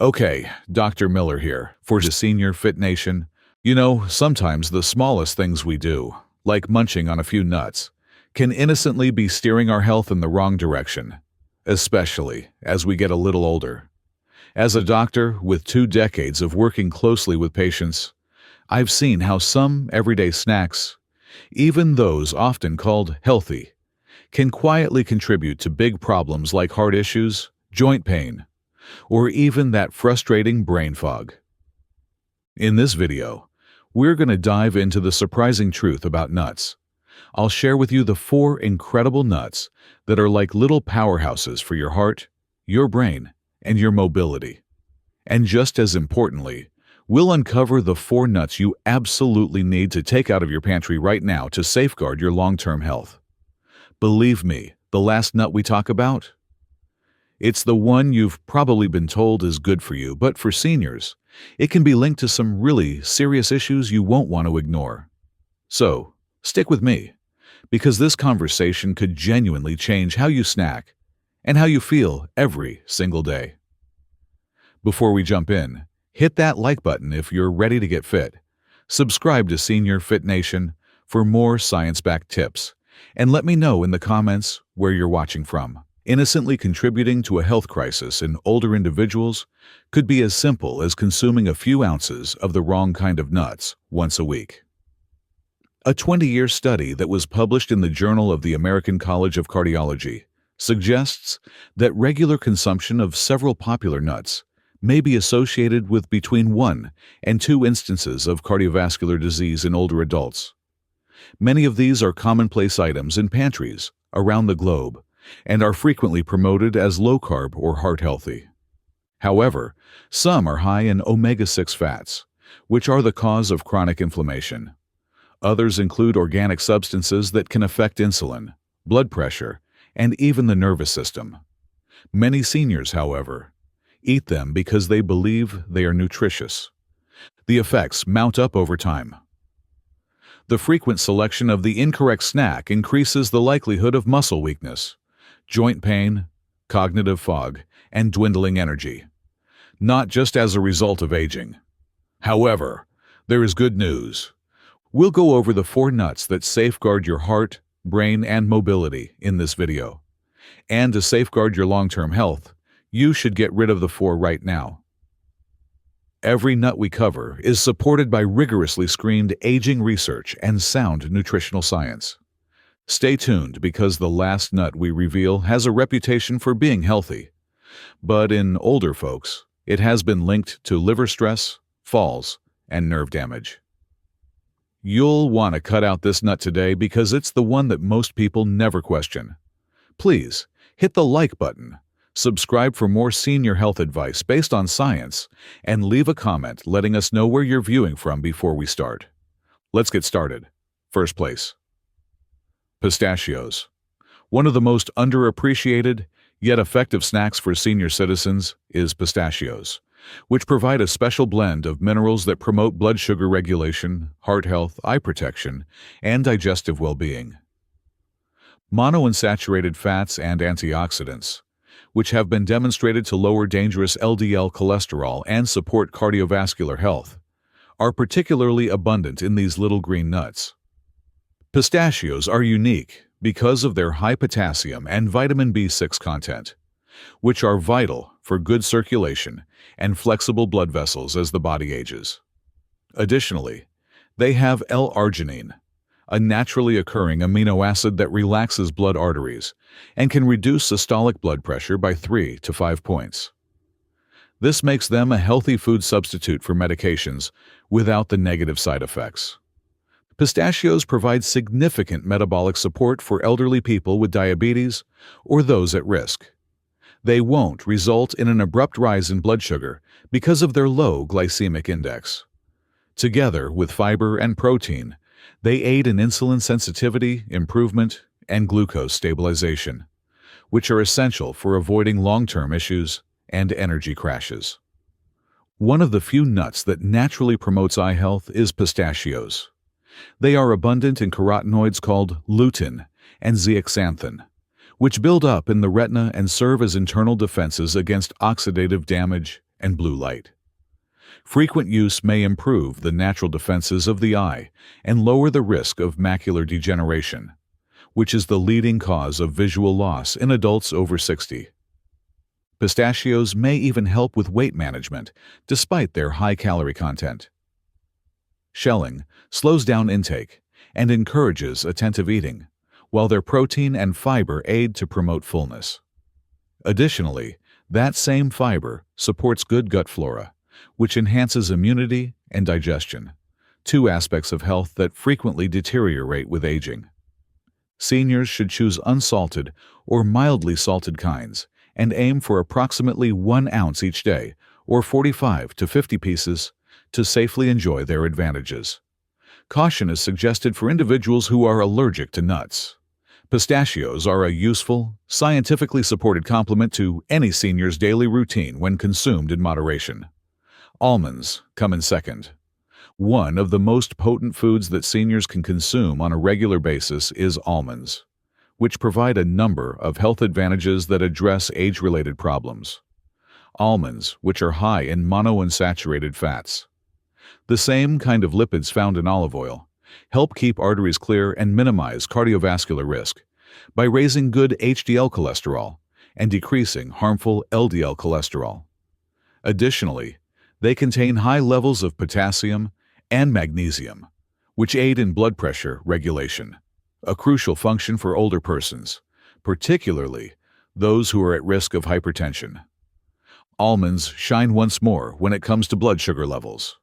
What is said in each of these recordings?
Okay, Dr. Miller here for the Senior Fit Nation. Sometimes the smallest things we do, like munching on a few nuts, can innocently be steering our health in the wrong direction, especially as we get a little older. As a doctor with 2 decades of working closely with patients, I've seen how some everyday snacks, even those often called healthy, can quietly contribute to big problems like heart issues, joint pain, or even that frustrating brain fog. In this video, we're going to dive into the surprising truth about nuts. I'll share with you the 4 incredible nuts that are like little powerhouses for your heart, your brain, and your mobility. And just as importantly, we'll uncover the 4 nuts you absolutely need to take out of your pantry right now to safeguard your long-term health. Believe me, the last nut we talk about? It's the one you've probably been told is good for you, but for seniors, it can be linked to some really serious issues you won't want to ignore. So, stick with me, because this conversation could genuinely change how you snack and how you feel every single day. Before we jump in, hit that like button if you're ready to get fit. Subscribe to Senior Fit Nation for more science-backed tips, and let me know in the comments where you're watching from. Innocently contributing to a health crisis in older individuals could be as simple as consuming a few ounces of the wrong kind of nuts once a week. A 20-year study that was published in the Journal of the American College of Cardiology suggests that regular consumption of several popular nuts may be associated with between 1 and 2 instances of cardiovascular disease in older adults. Many of these are commonplace items in pantries around the globe and are frequently promoted as low-carb or heart-healthy. However, some are high in omega-6 fats, which are the cause of chronic inflammation. Others include organic substances that can affect insulin, blood pressure, and even the nervous system. Many seniors, however, eat them because they believe they are nutritious. The effects mount up over time. The frequent selection of the incorrect snack increases the likelihood of muscle weakness, joint pain, cognitive fog, and dwindling energy, not just as a result of aging. However, there is good news. We'll go over the 4 nuts that safeguard your heart, brain, and mobility in this video. And to safeguard your long-term health, you should get rid of the 4 right now. Every nut we cover is supported by rigorously screened aging research and sound nutritional science. Stay tuned because the last nut we reveal has a reputation for being healthy. But in older folks, it has been linked to liver stress, falls, and nerve damage. You'll want to cut out this nut today because it's the one that most people never question. Please, hit the like button, subscribe for more senior health advice based on science, and leave a comment letting us know where you're viewing from before we start. Let's get started. First place. Pistachios. One of the most underappreciated, yet effective snacks for senior citizens is pistachios, which provide a special blend of minerals that promote blood sugar regulation, heart health, eye protection, and digestive well-being. Monounsaturated fats and antioxidants, which have been demonstrated to lower dangerous LDL cholesterol and support cardiovascular health, are particularly abundant in these little green nuts. Pistachios are unique because of their high potassium and vitamin B6 content, which are vital for good circulation and flexible blood vessels as the body ages. Additionally, they have L-arginine, a naturally occurring amino acid that relaxes blood arteries and can reduce systolic blood pressure by 3 to 5 points. This makes them a healthy food substitute for medications without the negative side effects. Pistachios provide significant metabolic support for elderly people with diabetes or those at risk. They won't result in an abrupt rise in blood sugar because of their low glycemic index. Together with fiber and protein, they aid in insulin sensitivity, improvement, and glucose stabilization, which are essential for avoiding long-term issues and energy crashes. One of the few nuts that naturally promotes eye health is pistachios. They are abundant in carotenoids called lutein and zeaxanthin, which build up in the retina and serve as internal defenses against oxidative damage and blue light. Frequent use may improve the natural defenses of the eye and lower the risk of macular degeneration, which is the leading cause of visual loss in adults over 60. Pistachios may even help with weight management, despite their high calorie content. Shelling slows down intake and encourages attentive eating, while their protein and fiber aid to promote fullness. Additionally, that same fiber supports good gut flora, which enhances immunity and digestion, two aspects of health that frequently deteriorate with aging. Seniors should choose unsalted or mildly salted kinds and aim for approximately 1 ounce each day, or 45 to 50 pieces, to safely enjoy their advantages. Caution is suggested for individuals who are allergic to nuts. Pistachios are a useful, scientifically supported complement to any senior's daily routine when consumed in moderation. Almonds come in second. One of the most potent foods that seniors can consume on a regular basis is almonds, which provide a number of health advantages that address age-related problems. Almonds, which are high in monounsaturated fats, the same kind of lipids found in olive oil, help keep arteries clear and minimize cardiovascular risk by raising good HDL cholesterol and decreasing harmful LDL cholesterol. Additionally, they contain high levels of potassium and magnesium, which aid in blood pressure regulation, a crucial function for older persons, particularly those who are at risk of hypertension. Almonds shine once more when it comes to blood sugar levels.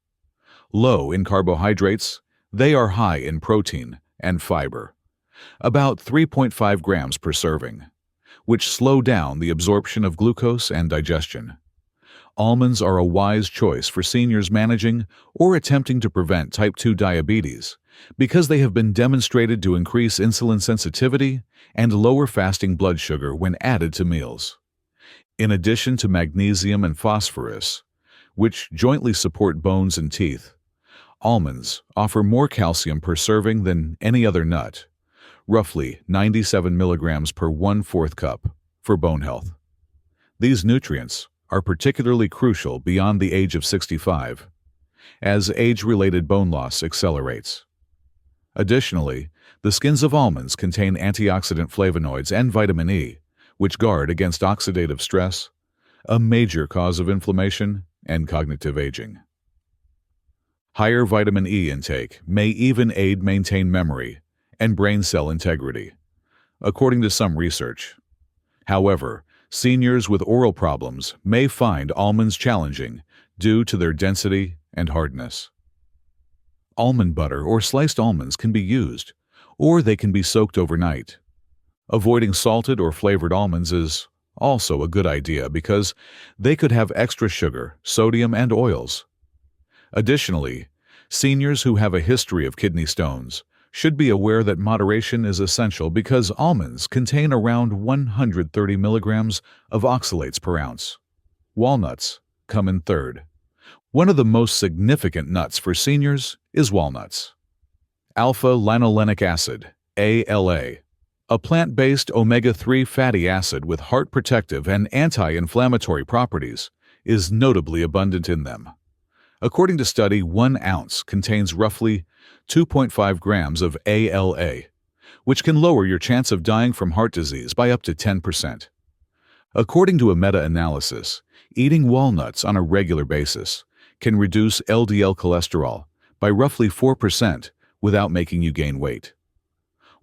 Low in carbohydrates, they are high in protein and fiber, about 3.5 grams per serving, which slow down the absorption of glucose and digestion. Almonds are a wise choice for seniors managing or attempting to prevent type 2 diabetes because they have been demonstrated to increase insulin sensitivity and lower fasting blood sugar when added to meals. In addition to magnesium and phosphorus, which jointly support bones and teeth, almonds offer more calcium per serving than any other nut, roughly 97 milligrams per 1/4 cup, for bone health. These nutrients are particularly crucial beyond the age of 65, as age-related bone loss accelerates. Additionally, the skins of almonds contain antioxidant flavonoids and vitamin E, which guard against oxidative stress, a major cause of inflammation and cognitive aging. Higher vitamin E intake may even aid maintain memory and brain cell integrity, according to some research. However, seniors with oral problems may find almonds challenging due to their density and hardness. Almond butter or sliced almonds can be used, or they can be soaked overnight. Avoiding salted or flavored almonds is also a good idea because they could have extra sugar, sodium, and oils. Additionally, seniors who have a history of kidney stones should be aware that moderation is essential because almonds contain around 130 milligrams of oxalates per ounce. Walnuts come in third. One of the most significant nuts for seniors is walnuts. Alpha-linolenic acid, ALA, a plant-based omega-3 fatty acid with heart-protective and anti-inflammatory properties, is notably abundant in them. According to study, 1 ounce contains roughly 2.5 grams of ALA, which can lower your chance of dying from heart disease by up to 10%. According to a meta-analysis, eating walnuts on a regular basis can reduce LDL cholesterol by roughly 4% without making you gain weight.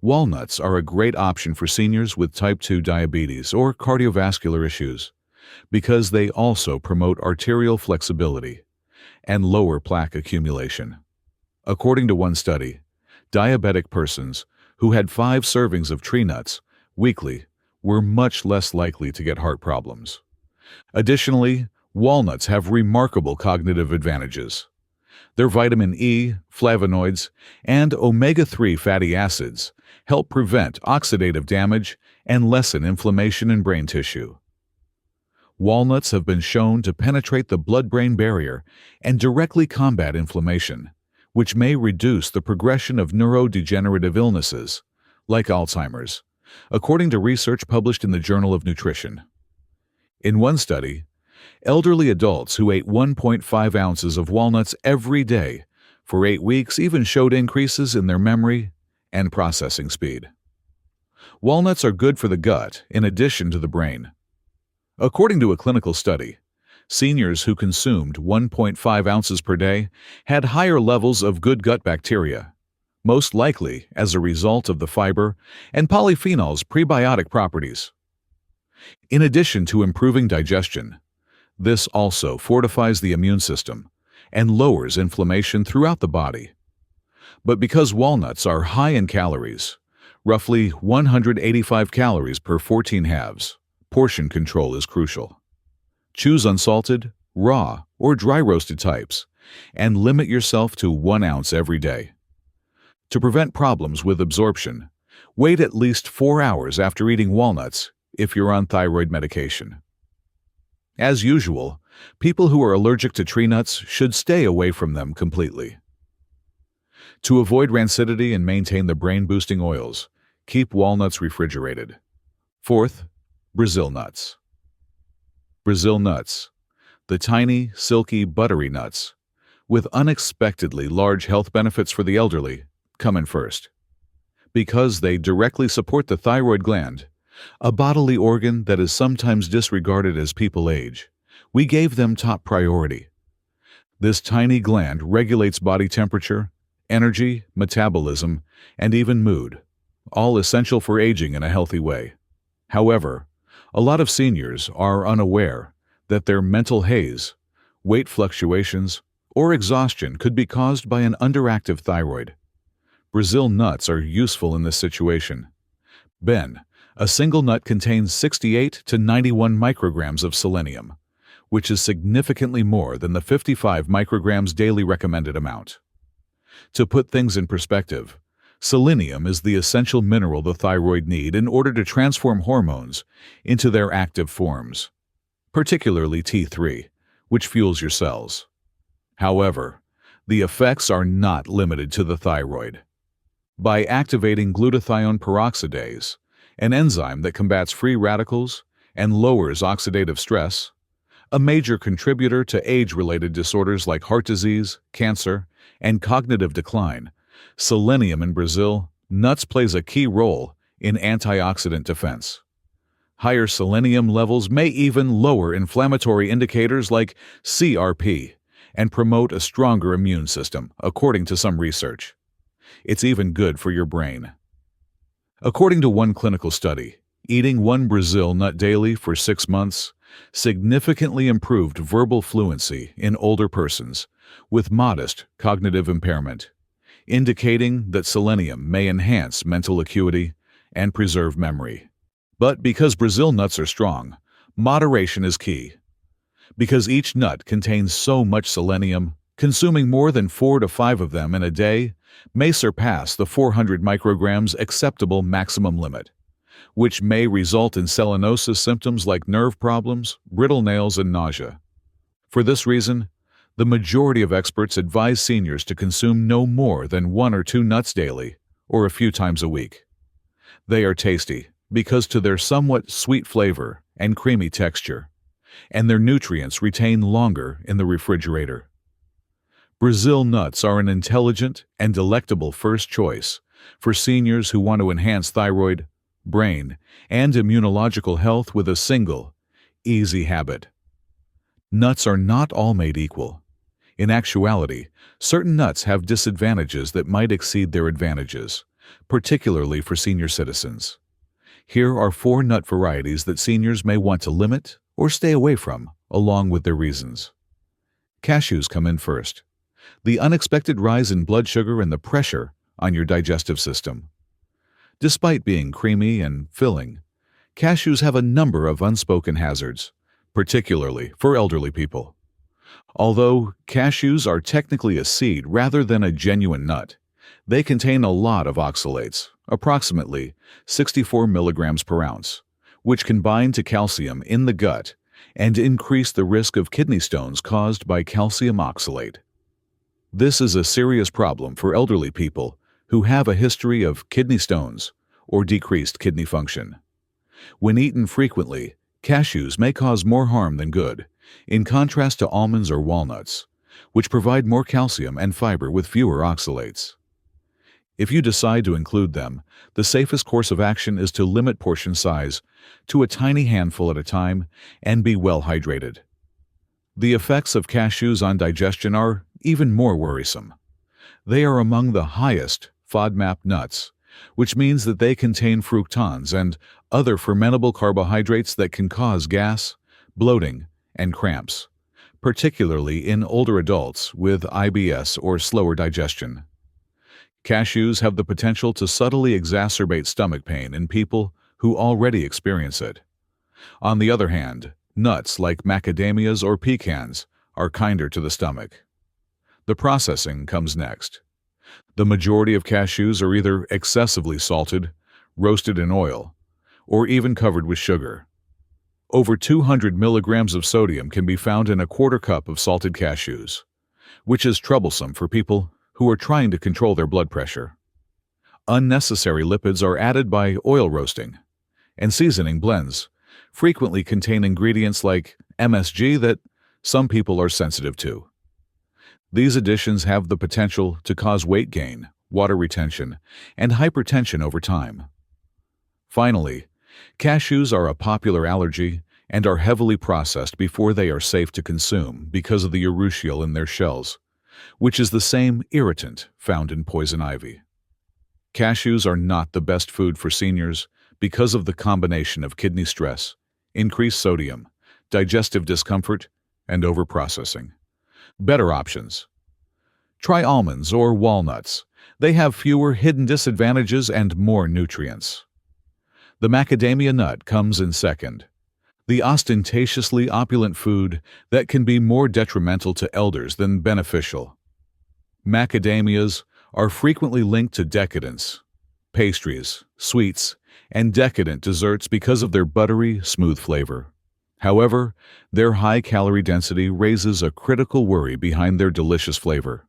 Walnuts are a great option for seniors with type 2 diabetes or cardiovascular issues because they also promote arterial flexibility and lower plaque accumulation. According to one study, diabetic persons who had 5 servings of tree nuts weekly were much less likely to get heart problems. Additionally, walnuts have remarkable cognitive advantages. Their vitamin E, flavonoids, and omega-3 fatty acids help prevent oxidative damage and lessen inflammation in brain tissue. Walnuts have been shown to penetrate the blood-brain barrier and directly combat inflammation, which may reduce the progression of neurodegenerative illnesses, like Alzheimer's, according to research published in the Journal of Nutrition. In one study, Elderly adults who ate 1.5 ounces of walnuts every day for 8 weeks even showed increases in their memory and processing speed. Walnuts are good for the gut in addition to the brain. According to a clinical study, seniors who consumed 1.5 ounces per day had higher levels of good gut bacteria, most likely as a result of the fiber and polyphenols' prebiotic properties. In addition to improving digestion, this also fortifies the immune system and lowers inflammation throughout the body. But because walnuts are high in calories, roughly 185 calories per 14 halves, portion control is crucial. Choose unsalted, raw, or dry roasted types, and limit yourself to 1 ounce every day. To prevent problems with absorption, wait at least 4 hours after eating walnuts if you're on thyroid medication. As usual, people who are allergic to tree nuts should stay away from them completely. To avoid rancidity and maintain the brain-boosting oils, keep walnuts refrigerated. Fourth, Brazil nuts. Brazil nuts, the tiny, silky, buttery nuts, with unexpectedly large health benefits for the elderly, come in first. Because they directly support the thyroid gland, a bodily organ that is sometimes disregarded as people age, we gave them top priority. This tiny gland regulates body temperature, energy, metabolism, and even mood, all essential for aging in a healthy way. However, a lot of seniors are unaware that their mental haze, weight fluctuations, or exhaustion could be caused by an underactive thyroid. Brazil nuts are useful in this situation. A single nut contains 68 to 91 micrograms of selenium, which is significantly more than the 55 micrograms daily recommended amount. To put things in perspective, selenium is the essential mineral the thyroid needs in order to transform hormones into their active forms, particularly T3, which fuels your cells. However, the effects are not limited to the thyroid. By activating glutathione peroxidase, an enzyme that combats free radicals and lowers oxidative stress, a major contributor to age-related disorders like heart disease, cancer, and cognitive decline, selenium in Brazil nuts plays a key role in antioxidant defense. Higher selenium levels may even lower inflammatory indicators like CRP and promote a stronger immune system, according to some research. It's even good for your brain. According to one clinical study, eating 1 Brazil nut daily for 6 months significantly improved verbal fluency in older persons with modest cognitive impairment, indicating that selenium may enhance mental acuity and preserve memory. But because Brazil nuts are strong, moderation is key. Because each nut contains so much selenium, consuming more than 4 to 5 of them in a day may surpass the 400 micrograms acceptable maximum limit, which may result in selenosis symptoms like nerve problems, brittle nails, and nausea. For this reason, the majority of experts advise seniors to consume no more than 1 or 2 nuts daily or a few times a week. They are tasty because to their somewhat sweet flavor and creamy texture, and their nutrients retain longer in the refrigerator. Brazil nuts are an intelligent and delectable first choice for seniors who want to enhance thyroid, brain, and immunological health with a single, easy habit. Nuts are not all made equal. In actuality, certain nuts have disadvantages that might exceed their advantages, particularly for senior citizens. Here are 4 nut varieties that seniors may want to limit or stay away from, along with their reasons. Cashews come in first. The unexpected rise in blood sugar and the pressure on your digestive system. Despite being creamy and filling, cashews have a number of unspoken hazards, particularly for elderly people. Although cashews are technically a seed rather than a genuine nut, they contain a lot of oxalates, approximately 64 milligrams per ounce, which can bind to calcium in the gut and increase the risk of kidney stones caused by calcium oxalate. This is a serious problem for elderly people who have a history of kidney stones or decreased kidney function. When eaten frequently, cashews may cause more harm than good in contrast to almonds or walnuts, which provide more calcium and fiber with fewer oxalates. If you decide to include them, the safest course of action is to limit portion size to a tiny handful at a time and be well hydrated. The effects of cashews on digestion are even more worrisome. They are among the highest FODMAP nuts, which means that they contain fructans and other fermentable carbohydrates that can cause gas, bloating, and cramps, particularly in older adults with IBS or slower digestion. Cashews have the potential to subtly exacerbate stomach pain in people who already experience it. On the other hand, nuts like macadamias or pecans are kinder to the stomach. The processing comes next. The majority of cashews are either excessively salted, roasted in oil, or even covered with sugar. Over 200 milligrams of sodium can be found in a quarter cup of salted cashews, which is troublesome for people who are trying to control their blood pressure. Unnecessary lipids are added by oil roasting, and seasoning blends frequently contain ingredients like MSG that some people are sensitive to. These additions have the potential to cause weight gain, water retention, and hypertension over time. Finally, cashews are a popular allergy and are heavily processed before they are safe to consume because of the urushiol in their shells, which is the same irritant found in poison ivy. Cashews are not the best food for seniors because of the combination of kidney stress, increased sodium, digestive discomfort, and overprocessing. Better options. Try almonds or walnuts. They have fewer hidden disadvantages and more nutrients. The macadamia nut comes in second, the ostentatiously opulent food that can be more detrimental to elders than beneficial. Macadamias are frequently linked to decadence, pastries, sweets, and decadent desserts because of their buttery, smooth flavor. However, their high calorie density raises a critical worry behind their delicious flavor.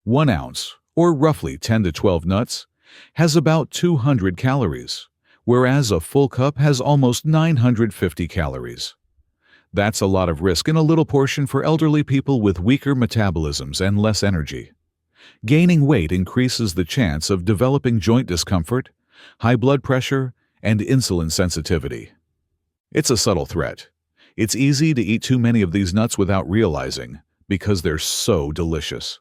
1 ounce, or roughly 10 to 12 nuts, has about 200 calories, whereas a full cup has almost 950 calories. That's a lot of risk in a little portion for elderly people with weaker metabolisms and less energy. Gaining weight increases the chance of developing joint discomfort, high blood pressure, and insulin sensitivity. It's a subtle threat. It's easy to eat too many of these nuts without realizing, because they're so delicious.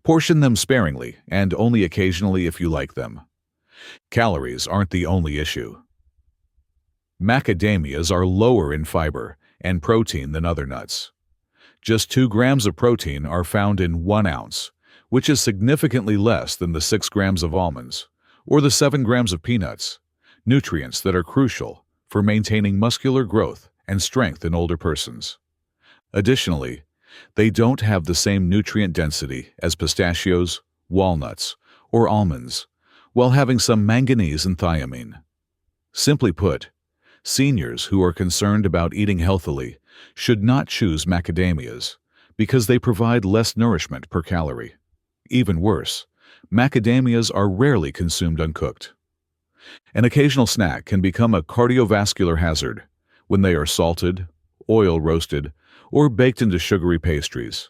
Portion them sparingly, and only occasionally if you like them. Calories aren't the only issue. Macadamias are lower in fiber and protein than other nuts. Just 2 grams of protein are found in 1 ounce, which is significantly less than the 6 grams of almonds or the 7 grams of peanuts, nutrients that are crucial for maintaining muscular growth and strength in older persons. Additionally, they don't have the same nutrient density as pistachios, walnuts, or almonds, while having some manganese and thiamine. Simply put, seniors who are concerned about eating healthily should not choose macadamias because they provide less nourishment per calorie. Even worse, macadamias are rarely consumed uncooked. An occasional snack can become a cardiovascular hazard when they are salted, oil roasted, or baked into sugary pastries.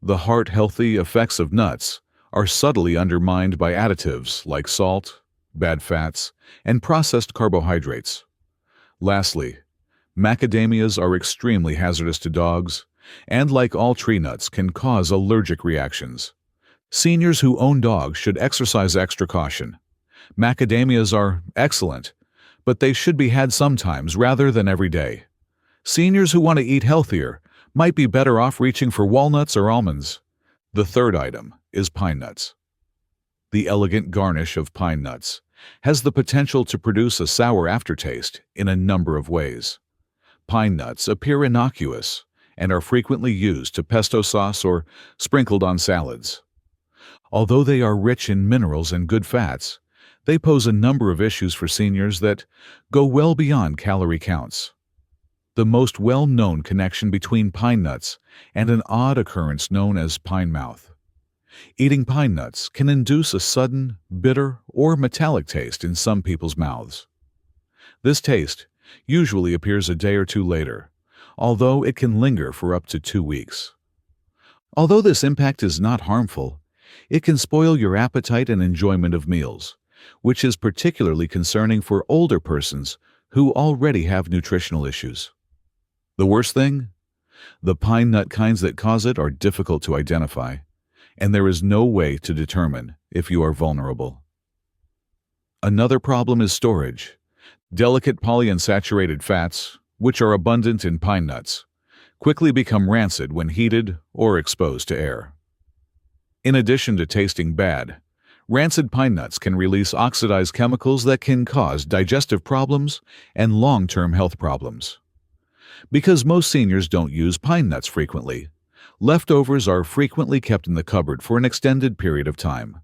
The heart-healthy effects of nuts are subtly undermined by additives like salt, bad fats, and processed carbohydrates. Lastly, macadamias are extremely hazardous to dogs and, like all tree nuts, can cause allergic reactions. Seniors who own dogs should exercise extra caution. Macadamias are excellent, but they should be had sometimes rather than every day. Seniors who want to eat healthier might be better off reaching for walnuts or almonds. The third item is pine nuts. The elegant garnish of pine nuts has the potential to produce a sour aftertaste in a number of ways. Pine nuts appear innocuous and are frequently used to pesto sauce or sprinkled on salads. Although they are rich in minerals and good fats, they pose a number of issues for seniors that go well beyond calorie counts. The most well-known connection between pine nuts and an odd occurrence known as pine mouth. Eating pine nuts can induce a sudden, bitter, or metallic taste in some people's mouths. This taste usually appears a day or two later, although it can linger for up to 2 weeks. Although this impact is not harmful, it can spoil your appetite and enjoyment of meals, which is particularly concerning for older persons who already have nutritional issues. The worst thing? The pine nut kinds that cause it are difficult to identify, and there is no way to determine if you are vulnerable. Another problem is storage. Delicate polyunsaturated fats, which are abundant in pine nuts, quickly become rancid when heated or exposed to air. In addition to tasting bad, rancid pine nuts can release oxidized chemicals that can cause digestive problems and long-term health problems. Because most seniors don't use pine nuts frequently, leftovers are frequently kept in the cupboard for an extended period of time.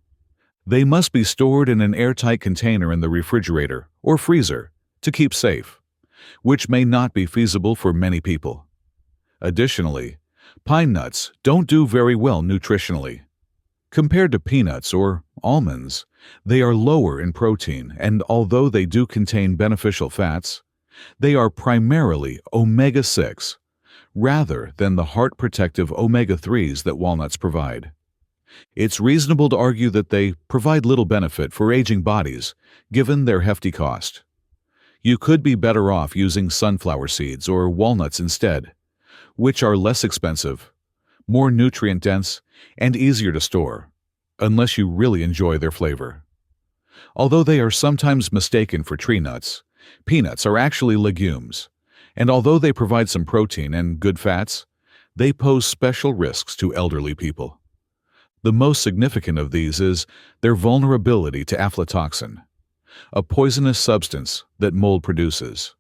They must be stored in an airtight container in the refrigerator or freezer to keep safe, which may not be feasible for many people. Additionally, pine nuts don't do very well nutritionally. Compared to peanuts or almonds, they are lower in protein, and although they do contain beneficial fats, they are primarily omega-6, rather than the heart-protective omega-3s that walnuts provide. It's reasonable to argue that they provide little benefit for aging bodies, given their hefty cost. You could be better off using sunflower seeds or walnuts instead, which are less expensive, more nutrient-dense, and easier to store, unless you really enjoy their flavor. Although they are sometimes mistaken for tree nuts, peanuts are actually legumes, and although they provide some protein and good fats, they pose special risks to elderly people. The most significant of these is their vulnerability to aflatoxin, a poisonous substance that mold produces.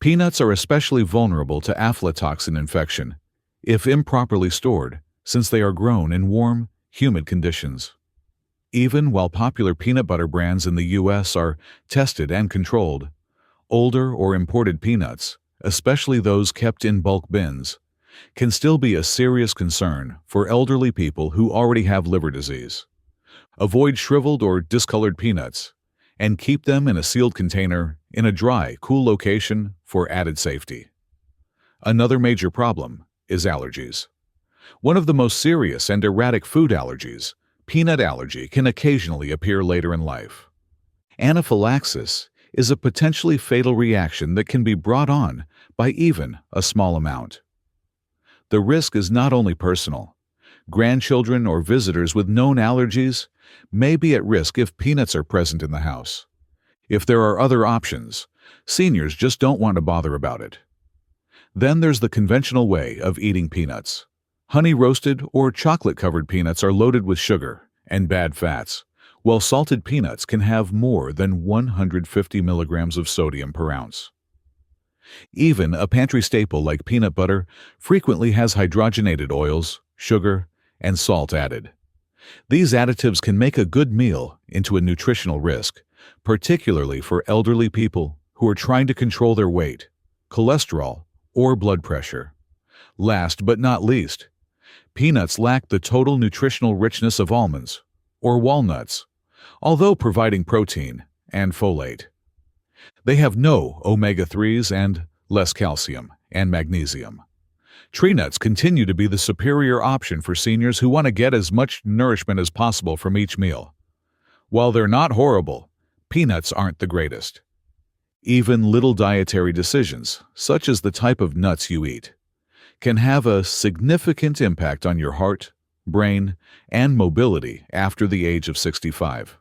Peanuts are especially vulnerable to aflatoxin infection if improperly stored, since they are grown in warm, humid conditions. Even while popular peanut butter brands in the U.S. are tested and controlled, older or imported peanuts, especially those kept in bulk bins, can still be a serious concern for elderly people who already have liver disease. Avoid shriveled or discolored peanuts, and keep them in a sealed container in a dry, cool location for added safety. Another major problem is allergies. One of the most serious and erratic food allergies, peanut allergy, can occasionally appear later in life. Anaphylaxis is a potentially fatal reaction that can be brought on by even a small amount. The risk is not only personal. Grandchildren or visitors with known allergies may be at risk if peanuts are present in the house. If there are other options, seniors just don't want to bother about it. Then there's the conventional way of eating peanuts. Honey-roasted or chocolate-covered peanuts are loaded with sugar and bad fats, while salted peanuts can have more than 150 milligrams of sodium per ounce. Even a pantry staple like peanut butter frequently has hydrogenated oils, sugar, and salt added. These additives can make a good meal into a nutritional risk, particularly for elderly people who are trying to control their weight, cholesterol, or blood pressure. Last but not least, peanuts lack the total nutritional richness of almonds or walnuts, although providing protein and folate. They have no omega-3s and less calcium and magnesium. Tree nuts continue to be the superior option for seniors who want to get as much nourishment as possible from each meal. While they're not horrible, peanuts aren't the greatest. Even little dietary decisions, such as the type of nuts you eat, can have a significant impact on your heart, brain, and mobility after the age of 65.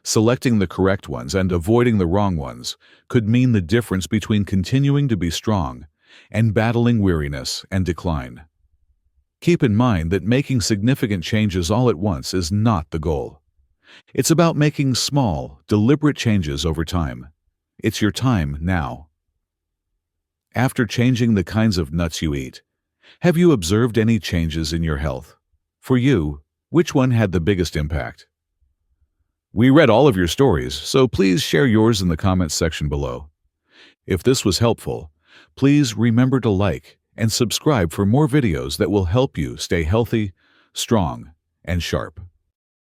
Selecting the correct ones and avoiding the wrong ones could mean the difference between continuing to be strong and battling weariness and decline. Keep in mind that making significant changes all at once is not the goal. It's about making small, deliberate changes over time. It's your time now. After changing the kinds of nuts you eat, have you observed any changes in your health? For you, which one had the biggest impact? We read all of your stories, so please share yours in the comments section below. If this was helpful, please remember to like and subscribe for more videos that will help you stay healthy, strong, and sharp.